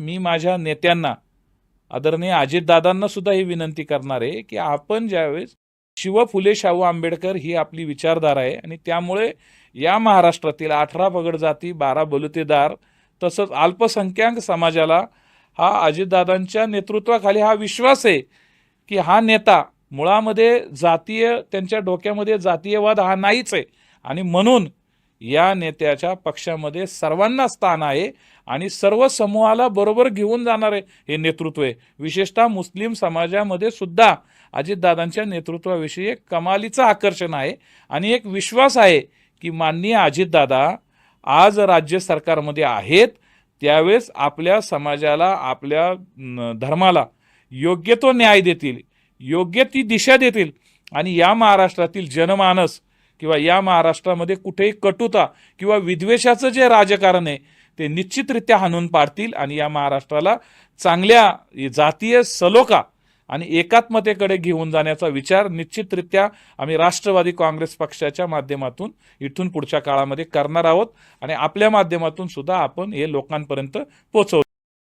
मी माझ्या नेत्यांना आदरणीय अजितदादांना सुद्धा ही विनंती करणार आहे की आपण ज्यावेळेस शिव फुले शाहू आंबेडकर ही आपली विचारधारा आहे आणि त्यामुळे या महाराष्ट्रातील 18 पगड जाती, 12 बलुतेदार तसंच अल्पसंख्याक समाजाला हा अजितदादांच्या नेतृत्वाखाली हा विश्वास आहे की हा नेता मुळामध्ये जातीय त्यांच्या डोक्यामध्ये जातीयवाद हा नाहीच आहे आणि म्हणून या नेत्याच्या पक्षामध्ये सर्वांना स्थान आहे आणि सर्व समूहाला बरोबर घेऊन जाणारे हे नेतृत्व आहे। विशेषतः मुस्लिम समाजामध्ये सुद्धा अजितदादांच्या नेतृत्वाविषयी एक कमालीचं आकर्षण आहे आणि एक विश्वास आहे की माननीय अजितदादा आज राज्य सरकारमध्ये आहेत त्यावेळेस आपल्या समाजाला आपल्या धर्माला योग्य तो न्याय देतील, योग्य ती दिशा देतील आणि या महाराष्ट्रातील जनमानस किंवा या महाराष्ट्रामध्ये कुठेही कटुता किंवा विद्वेषाचं जे राजकारण आहे ते निश्चितरित्या हाणून पाडतील आणि या महाराष्ट्राला चांगल्या जातीय सलोखा आणि एकात्मतेकडे घेऊन जाण्याचा विचार निश्चितरित्या आम्ही राष्ट्रवादी काँग्रेस पक्षाच्या माध्यमातून इथून पुढच्या काळामध्ये करणार आहोत आणि आपल्या माध्यमातून सुद्धा आपण हे लोकांपर्यंत पोहोचवू।